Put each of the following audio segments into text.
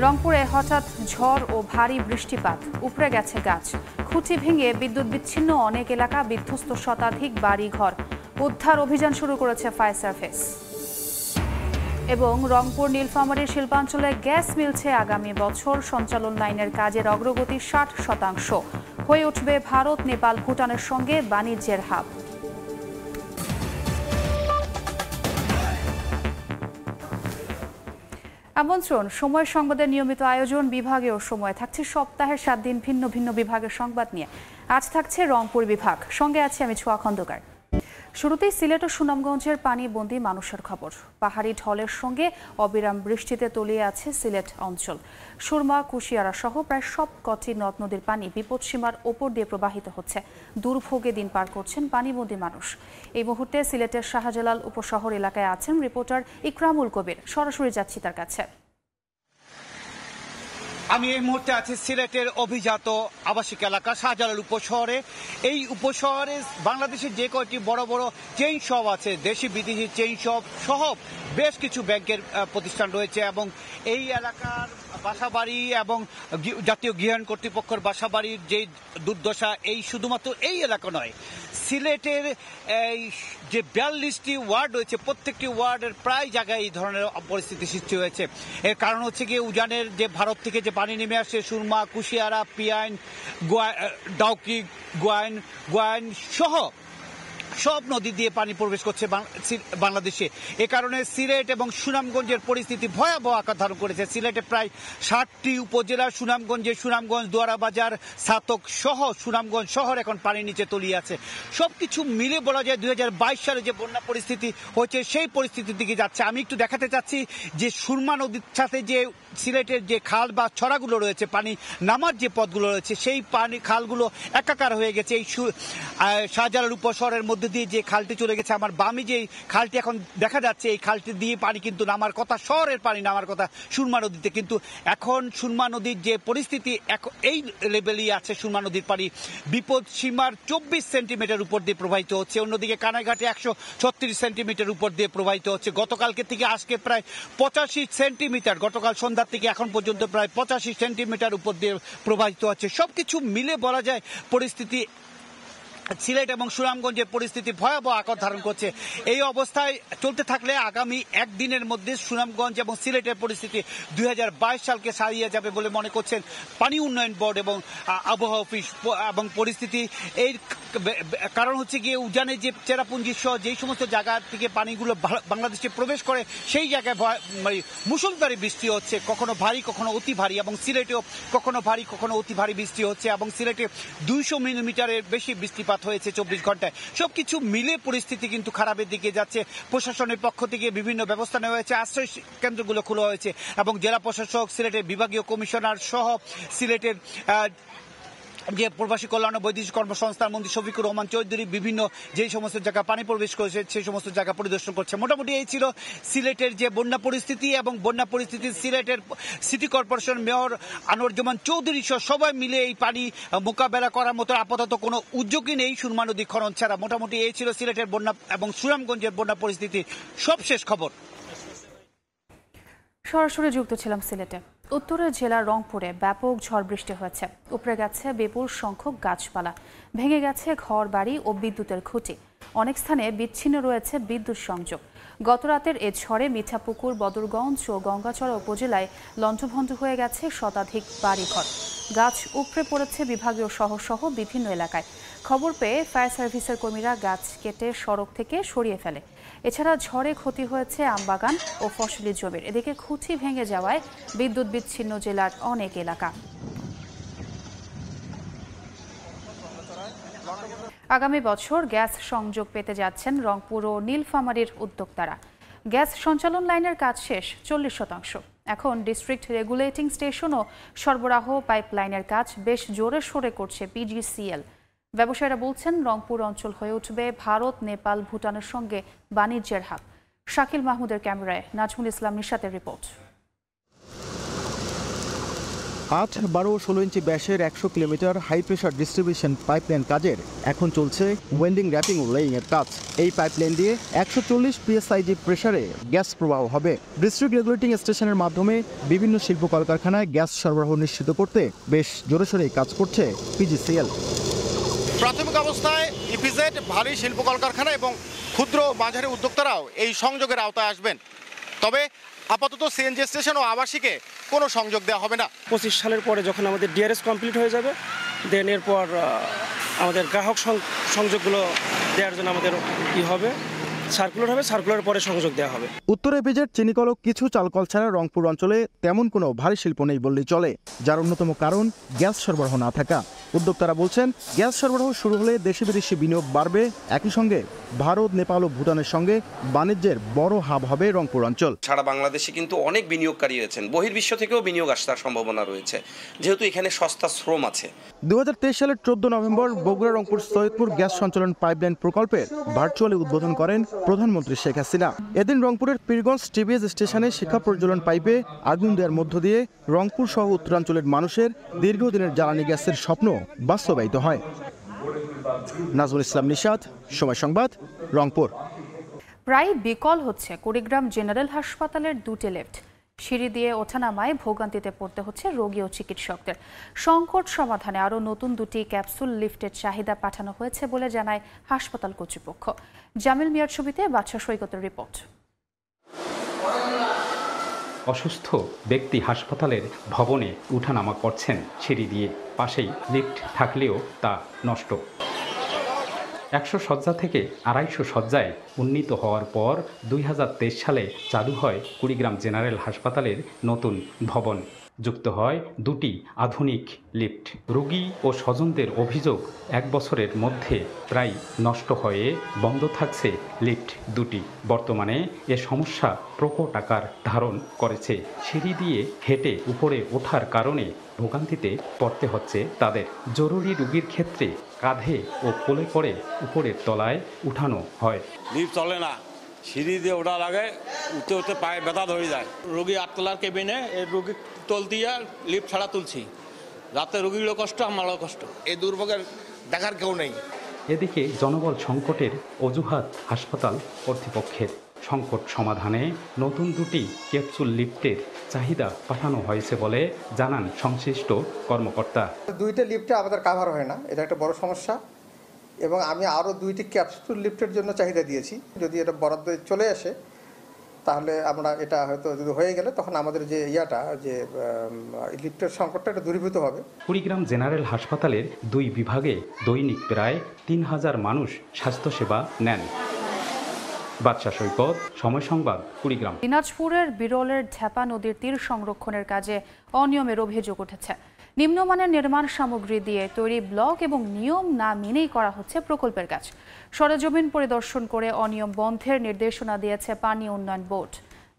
রংপুরে হঠাৎ ঝড় ও ভারী বৃষ্টিপাত, উপড়ে গেছে গাছ, খুঁটি ভেঙে বিদ্যুৎ বিচ্ছিন্ন অনেক এলাকা, বিধ্বস্ত শতাধিক বাড়িঘর। উদ্ধার অভিযান শুরু করেছে ফায়ার সার্ভিস। এবং রংপুর নীলফামারীর শিল্পাঞ্চলে গ্যাস মিলছে আগামী বছর, সঞ্চালন লাইনের কাজের অগ্রগতি 60%। হয়ে উঠবে ভারত, নেপাল, ভুটানের সঙ্গে বাণিজ্যের হাব। আমন্ত্রণ সময় সংবাদের নিয়মিত আয়োজন বিভাগীয় সময় থাকছে সপ্তাহের 7 দিন ভিন্ন ভিন্ন বিভাগের সংবাদ নিয়ে। আজ থাকছে রংপুর বিভাগ, সঙ্গে আছে আমি ছোঁয়া খন্দকার। শুরুতেই সিলেট ও সুনামগঞ্জের পানিবন্দী মানুষের খবর। পাহাড়ি ঢলের সঙ্গে অবিরাম বৃষ্টিতে তলিয়ে আছে সিলেট অঞ্চল। সুরমা, কুশিয়ারা সহ প্রায় সব কটি নদ নদীর পানি বিপদসীমার ওপর দিয়ে প্রবাহিত হচ্ছে। দুর্ভোগে দিন পার করছেন পানিবন্দী মানুষ। এই মুহূর্তে সিলেটের শাহজালাল উপশহর এলাকায় আছেন রিপোর্টার ইকরামুল কবির। সরাসরি যাচ্ছি তার কাছে। আমি এই মুহূর্তে আছি সিলেটের অভিজাত আবাসিক এলাকা শাহজালাল উপশহরে। এই উপশহরে বাংলাদেশের যে কয়টি বড় বড় চেইন শপ আছে, দেশি বিদেশি চেইন শপ সহ বেশ কিছু ব্যাংকের প্রতিষ্ঠান রয়েছে এবং এই এলাকার বাসাবাড়ি এবং জাতীয় গৃহায়ণ কর্তৃপক্ষের বাসাবাড়ির যে দুর্দশা, এই শুধুমাত্র এই এলাকা নয়, সিলেটের এই যে 42টি ওয়ার্ড রয়েছে, প্রত্যেকটি ওয়ার্ডের প্রায় জায়গায় এই ধরনের পরিস্থিতি সৃষ্টি হয়েছে। এর কারণ হচ্ছে গিয়ে উজানের যে ভারত থেকে যে পানি নেমে আসছে, সুরমা, কুশিয়ারা, পিয়াইন, ডাউকি, গোয়াইন সহ সব নদী দিয়ে পানি প্রবেশ করছে বাংলাদেশে। এ কারণে সিলেট এবং সুনামগঞ্জের পরিস্থিতি ভয়াবহ আকার ধারণ করেছে। সিলেটে প্রায় 60টি উপজেলা, সুনামগঞ্জ, দুয়ারাবাজার, ছাতক সহ সুনামগঞ্জ শহর এখন পানির নিচে তলিয়ে আছে। সবকিছু মিলে বলা যায় 2022 সালে যে বন্যা পরিস্থিতি হয়েছে সেই পরিস্থিতির দিকে যাচ্ছে। আমি একটু দেখাতে চাচ্ছি যে সুরমা নদীর সাথে যে সিলেটের যে খাল বা ছড়াগুলো রয়েছে, পানি নামার যে পথগুলো রয়েছে, সেই পানি খালগুলো একাকার হয়ে গেছে। এই শাহজালাল উপশহরের মধ্যে দিয়ে যে খালটি চলে গেছে, আমার বামে যে খালটি এখন দেখা যাচ্ছে, এই খালটি দিয়ে পানি কিন্তু নামার কথা, শহরের পানি নামার কথা সুরমা নদীতে, কিন্তু এখন সুরমা নদীর যে পরিস্থিতি এই লেভেলই আছে। সুরমা নদীর পানি বিপদ সীমার 24 সেন্টিমিটার উপর দিয়ে প্রবাহিত হচ্ছে। অন্যদিকে কানাইঘাটে 136 সেন্টিমিটার উপর দিয়ে প্রবাহিত হচ্ছে। গতকালকে থেকে আজকে প্রায় 85 সেন্টিমিটার, গতকাল সন্ধ্যার থেকে এখন পর্যন্ত প্রায় 85 সেন্টিমিটার উপর দিয়ে প্রবাহিত হচ্ছে। সবকিছু মিলে বলা যায় পরিস্থিতি সিলেট এবং সুনামগঞ্জের পরিস্থিতি ভয়াবহ আকার ধারণ করছে। এই অবস্থায় চলতে থাকলে আগামী একদিনের মধ্যে সুনামগঞ্জ এবং সিলেটের পরিস্থিতি 2022 সালকে ছাড়িয়ে যাবে বলে মনে করছেন পানি উন্নয়ন বোর্ড এবং আবহাওয়া অফিস। এবং পরিস্থিতি এই কারণ হচ্ছে গিয়ে উজানে যে চেরাপুঞ্জি সহ যেই সমস্ত জায়গা থেকে পানিগুলো বাংলাদেশে প্রবেশ করে, সেই জায়গায় মুষলধারে বৃষ্টি হচ্ছে, কখনো ভারী কখনো অতি ভারী, এবং সিলেটেও কখনো ভারী কখনো অতি ভারী বৃষ্টি হচ্ছে এবং সিলেটে 200 মিলিমিটারের বেশি বৃষ্টিপাত হয়েছে 24 ঘন্টায়। সবকিছু মিলে পরিস্থিতি কিন্তু খারাপের দিকে যাচ্ছে। প্রশাসনের পক্ষ থেকে বিভিন্ন ব্যবস্থা নেওয়া হয়েছে, আশ্রয় কেন্দ্রগুলো খোলা হয়েছে এবং জেলা প্রশাসক, সিলেটের বিভাগীয় কমিশনার সহ সিলেটের যে প্রবাসী কল্যাণ ও বৈদেশিক কর্মসংস্থান মন্ত্রী শফিকুর রহমান চৌধুরী বিভিন্ন যেই সমস্ত জায়গা পানি প্রবেশ করেছে সেই সমস্ত জায়গা পরিদর্শন করছে। মোটামুটি এই ছিল সিলেটের যে বন্যা পরিস্থিতি। এবং বন্যা পরিস্থিতি সিলেটের city corporation mayor Anwaruzzaman Chowdhury সহ সবাই মিলে এই পানি মোকাবেলা করার মতো আপাতত কোনো উদ্যোগই নেই সুরমা নদী খনন ছাড়া। মোটামুটি এই ছিল সিলেটের বন্যা এবং সুনামগঞ্জের বন্যা পরিস্থিতি সবশেষ খবর। সরাসরি যুক্ত ছিলাম সিলেটে। উত্তরের জেলার রংপুরে ব্যাপক ঝড় বৃষ্টি হয়েছে, উপড়ে গেছে বিপুল সংখ্যক গাছপালা, ভেঙে গেছে ঘর বাড়ি ও বিদ্যুতের খুঁটি। অনেক স্থানে বিচ্ছিন্ন রয়েছে বিদ্যুৎ সংযোগ। গতরাতের এ ঝড়ে মিঠাপুকুর, বদরগঞ্জ ও গঙ্গাচড়া উপজেলায় লণ্ডভণ্ড হয়ে গেছে শতাধিক বাড়িঘর। গাছ উপড়ে পড়েছে বিভাগীয় শহর সহ বিভিন্ন এলাকায়। খবর পেয়ে ফায়ার সার্ভিসের কর্মীরা গাছ কেটে সড়ক থেকে সরিয়ে ফেলে। এছাড়া ঝড়ে ক্ষতি হয়েছে আমবাগান ও ফসলি জমির। এদিকে খুঁটি ভেঙে যাওয়ায় বিদ্যুৎ বিচ্ছিন্ন জেলার অনেক এলাকা। আগামী বছর গ্যাস সংযোগ পেতে যাচ্ছেন রংপুর ও নীলফামারীর উদ্যোক্তারা। গ্যাস সঞ্চালন লাইনের কাজ শেষ 40%। এখন ডিস্ট্রিক্ট রেগুলেটিং স্টেশন ও সরবরাহ পাইপলাইনের কাজ বেশ জোরে সোরে করছে পিজিসিএল। ব্যবসায়ীরা বলছেন রংপুর অঞ্চল হয়ে উঠবে ভারত, নেপাল, ভুটানের সঙ্গে বাণিজ্যের হাব। শাকিল মাহমুদের ক্যামেরায় নাজমুল ইসলাম নিশাতের রিপোর্ট। 8, 12 ও 16 ইঞ্চি ব্যাসের 100 kilometre high pressure distribution pipeline কাজের এখন চলছে ওয়েল্ডিং, র্যাপিং ও লেইং এর কাজ। এই পাইপলাইন দিয়ে 140 PSIG প্রেসারে গ্যাস প্রবাহ হবে। ডিস্ট্রিক্ট রেগুলেটিং স্টেশনের মাধ্যমে বিভিন্ন শিল্প কলকারখানায় গ্যাস সরবরাহ নিশ্চিত করতে বেশ জোরেশোরে কাজ করছে PGCL। প্রাথমিক অবস্থায় ইপিজেড, ভারী শিল্প কলকারখানা এবং ক্ষুদ্র মাঝারি উদ্যোক্তারাও এই সংযোগের আওতায় আসবেন। তবে আপাতত সিএনজি স্টেশন ও আবাসিকে কোনো সংযোগ দেওয়া হবে না। 25 সালের পরে যখন আমাদের ডিআরএস কমপ্লিট হয়ে যাবে, দেন এরপর আমাদের গ্রাহক সংযোগগুলো দেওয়ার জন্য আমাদের হবে, সার্কুলার হবে, সার্কুলার পরে সংযোগ দেওয়া হবে। উত্তর ইপিজেড চিনিকলক কিছু চালকল ছাড়া রংপুর অঞ্চলে তেমন কোনো ভারী শিল্প নেই বললেই চলে, যার অন্যতম কারণ গ্যাস সরবরাহ না থাকা। উদ্যোক্তারা বলছেন, গ্যাস সরবরাহ শুরু হলে দেশি বিদেশি বিনিয়োগ বাড়বে, একই সঙ্গে ভারত, নেপাল ও ভুটানের সঙ্গে বাণিজ্যের বড় হাব হবে রংপুর অঞ্চল। সারা বাংলাদেশে কিন্তু অনেক বিনিয়োগকারী আছেন, বহির্বিশ্ব থেকেও বিনিয়োগ আসার সম্ভাবনা রয়েছে, যেহেতু এখানে সস্তা শ্রম আছে। 2023 সালের 14 নভেম্বর বগুড়া রংপুর সৈয়দপুর গ্যাস সঞ্চালন পাইপলাইন প্রকল্পের ভার্চুয়ালি উদ্বোধন করেন প্রধানমন্ত্রী শেখ হাসিনা। এদিন রংপুরের পীরগঞ্জ টিবিএস স্টেশনে শিক্ষা প্রজ্বলন পাইপে আগুন দেওয়ার মধ্য দিয়ে রংপুর সহ উত্তরাঞ্চলের মানুষের দীর্ঘদিনের জ্বালানি গ্যাসের স্বপ্ন বাস্তবায়িত হয়। নাজমুল ইসলাম নিশাত, সময় সংবাদ, রংপুর। প্রায় বিকল হচ্ছে কুড়িগ্রাম জেনারেল হাসপাতালের দুটি লিফট। সিঁড়ি দিয়ে ওঠানামায় ভোগান্তিতে পড়তে হচ্ছে রোগী ও চিকিৎসকদের। সংকট সমাধানে আরও নতুন দুটি ক্যাপসুল লিফটের চাহিদা পাঠানো হয়েছে বলে জানায় হাসপাতাল কর্তৃপক্ষ। জামিল মিয়ার ছবিতে বাদশা সৈকতের রিপোর্ট। অসুস্থ ব্যক্তি হাসপাতালের ভবনে উঠানামা করছেন সিঁড়ি দিয়ে, পাশেই লিফট থাকলেও তা নষ্ট। 100 শয্যা থেকে 250 শয্যায় উন্নীত হওয়ার পর 2023 সালে চালু হয় কুড়িগ্রাম জেনারেল হাসপাতালের নতুন ভবন। যুক্ত হয় দুটি আধুনিক লিফট। রোগী ও স্বজনদের অভিযোগ, 1 বছরের মধ্যে প্রায় নষ্ট হয়ে বন্ধ থাকছে লিফট দুটি। বর্তমানে এ সমস্যা প্রকট আকার ধারণ করেছে। সিঁড়ি দিয়ে হেঁটে উপরে ওঠার কারণে ভোগান্তিতে পড়তে হচ্ছে তাদের। জরুরি রোগীর ক্ষেত্রে কাঁধে ও কোলে করে উপরের তলায় উঠানো হয়। লিফট চলে না, সিঁড়ি দিয়ে ওঠার আগে উঠতে উঠতে পায়ে ব্যথা ধরে যায়। রোগী 8তলার কেবিনে রোগী তোল দিয়ে লিফট ছাড়া তুলছি, রাতে রোগীরও কষ্ট, আমারও কষ্ট। এই দুর্ভোগের দেখার কেউ নেই। এদিকে জনবল সংকটের অজুহাত হাসপাতাল কর্তৃপক্ষের। সংকট সমাধানে নতুন দুটি ক্যাপসুল লিফটের চাহিদা পাঠানো হয়েছে বলে জানান সংশ্লিষ্ট কর্মকর্তা। দুইটা লিফটে আমাদের কাভার হয় না, এটা একটা বড় সমস্যা, এবং আমি আরও 2টি ক্যাপসুল লিফটের জন্য চাহিদা দিয়েছি। যদি এটা বরাদ্দ চলে আসে তাহলে আমরা এটা হয়তো যদি হয়ে গেলে তখন আমাদের যে লিফটের সংকটটা এটা দূরীভূত হবে। কুড়িগ্রাম জেনারেল হাসপাতালের 2 বিভাগে দৈনিক প্রায় 3000 মানুষ স্বাস্থ্যসেবা নেন। বাদশা সৈকত, সময় সংবাদ, কুড়িগ্রাম। দিনাজপুরের বিরলের ঢেপা নদীর তীর সংরক্ষণের কাজে অনিয়মের অভিযোগ উঠেছে। নিম্নমানের নির্মাণ সামগ্রী দিয়ে তৈরি ব্লক এবং নিয়ম না মেনেই করা হচ্ছে প্রকল্পের কাজ। সরেজমিন পরিদর্শন করে অনিয়ম বন্ধের নির্দেশনা দিয়েছে পানি উন্নয়ন বোর্ড।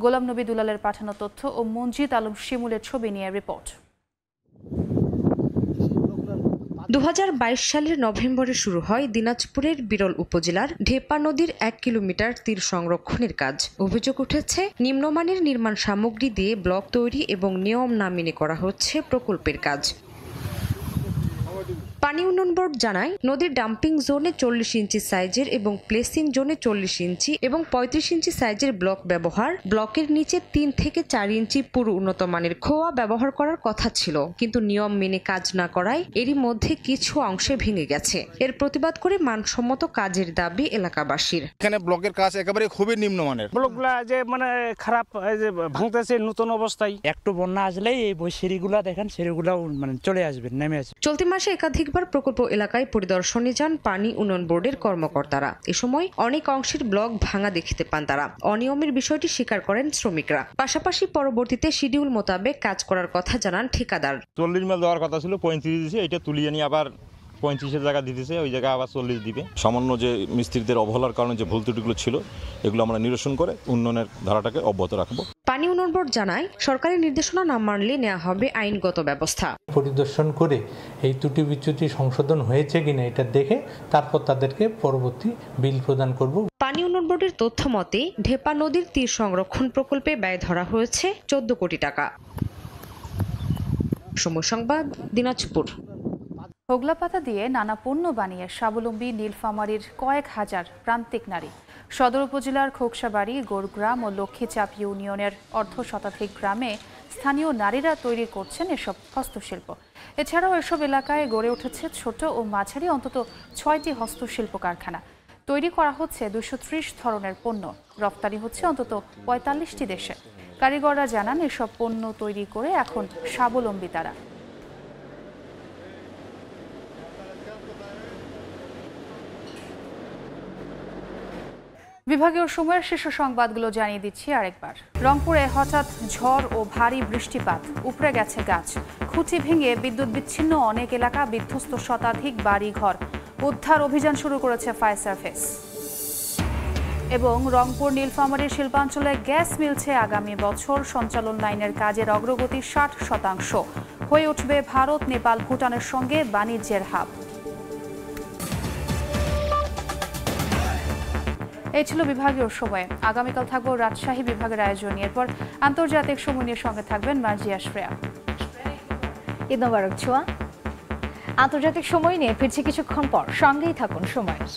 গোলাম নবী দুলালের পাঠানো তথ্য ও মঞ্জিদ আলম শিমুলের ছবি নিয়ে রিপোর্ট। 2022 সালের নভেম্বরে শুরু হয় দিনাজপুরের বিরল উপজেলার ঢেপা নদীর 1 কিলোমিটার তীর সংরক্ষণের কাজ। অভিযোগ উঠেছে, নিম্নমানের নির্মাণ সামগ্রী দিয়ে ব্লক তৈরি এবং নিয়ম না মেনে করা হচ্ছে প্রকল্পের কাজ। পানি উন্নয়ন বোর্ড জানায়, নদীর ডাম্পিং জোনে 40 ইঞ্চি সাইজের এবং প্লেসিং জোনে 40 ইঞ্চি এবং 35 ইঞ্চি সাইজের ব্লক ব্যবহার। ব্লকের নিচে 3 থেকে 4 ইঞ্চি পুরো উন্নত মানের খোয়া ব্যবহার করার কথা ছিল, কিন্তু নিয়ম মেনে কাজ না করায় এরই মধ্যে কিছু অংশে ভেঙে গেছে। এর প্রতিবাদ করে মানসম্মত কাজের দাবি এলাকাবাসীর। এখানে ব্লকের কাজ একেবারে খুবই নিম্নমানের। ব্লকগুলা যে খারাপ, যে ভাঙতেছে নতুন অবস্থায়। একটু বন্যা আসলেই এই সিঁড়িগুলা দেখেন, সিঁড়িগুলা চলে আসবে, নেমে আসবে। চলতি মাসে একাধিকবার প্রকল্প এলাকায় পরিদর্শনে যান পানি উন্নয়ন বোর্ডের কর্মকর্তারা। এ সময় অনেক অংশের ব্লক ভাঙা দেখতে পান তারা। অনিয়মের বিষয়টি স্বীকার করেন শ্রমিকরা। পাশাপাশি পরবর্তীতে শিডিউল মোতাবেক কাজ করার কথা জানান ঠিকাদার। 40 মাইল দেওয়ার কথা ছিল, 35 দিয়েছে, এটা তুলিয়ে নিয়ে আবার 35-এর জায়গা দিতেছে, ওই জায়গায় আবার 40 দিবে। সামান্য যে মিস্ত্রিদের অবহেলার কারণে যে ভুল ত্রুটিগুলো ছিল, এগুলো আমরা নিরসন করে উন্নয়নের ধারাটাকে অব্যাহত রাখবো। পানি উন্নয়ন বোর্ড জানায়, সরকারি নির্দেশনা না মানলে নেওয়া হবে আইনগত ব্যবস্থা। পরিদর্শন করে এই ত্রুটি বিচ্যুতি সংশোধন হয়েছে কিনা এটা দেখে তারপর তাদেরকে পরবর্তী বিল প্রদান করব। পানি উন্নয়ন বোর্ডের তথ্য মতে ঢেপা নদীর তীর সংরক্ষণ প্রকল্পে ব্যয় ধরা হয়েছে 14 কোটি টাকা। সময় সংবাদ, দিনাজপুর। হোগলা পাতা দিয়ে নানা পণ্য বানিয়ে স্বাবলম্বী নীলফামারীর কয়েক হাজার প্রান্তিক নারী। সদর উপজেলার খোকসাবাড়ি, গোরগ্রাম ও লক্ষ্মীচাপ ইউনিয়নের অর্ধশতাধিক গ্রামে স্থানীয় নারীরা তৈরি করছেন এসব হস্তশিল্প। এছাড়াও এসব এলাকায় গড়ে উঠেছে ছোট ও মাঝারি অন্তত 6টি হস্তশিল্প কারখানা। তৈরি করা হচ্ছে 230 ধরনের পণ্য, রপ্তানি হচ্ছে অন্তত 45টি দেশে। কারিগররা জানান এসব পণ্য তৈরি করে এখন স্বাবলম্বী তারা। বিভাগীয় সময়ের শীর্ষ সংবাদগুলো জানিয়ে দিচ্ছি আরেকবার। রংপুরে হঠাৎ ঝড় ও ভারী বৃষ্টিপাত, উপড়ে গেছে গাছ, খুঁটি ভেঙে বিদ্যুৎ বিচ্ছিন্ন অনেক এলাকা, বিধ্বস্ত শতাধিক বাড়ি ঘর। উদ্ধার অভিযান শুরু করেছে ফায়ার সার্ভিস। এবং রংপুর নীলফামারীর শিল্পাঞ্চলে গ্যাস মিলছে আগামী বছর, সঞ্চালন লাইনের কাজের অগ্রগতি 60% হয়ে উঠবে ভারত, নেপাল, ভুটানের সঙ্গে বাণিজ্যের হাব। এই ছিল বিভাগীয় সময়ে। আগামীকাল থাকবো রাজশাহী বিভাগের আয়োজনে। এরপর আন্তর্জাতিক সময় নিয়ে সঙ্গে থাকবেন মার্জিয়া শ্রেয়া। ঈদ মোবারক ছোঁয়া। আন্তর্জাতিক সময় নিয়ে ফিরছি কিছুক্ষণ পর, সঙ্গেই থাকুন সময়ের।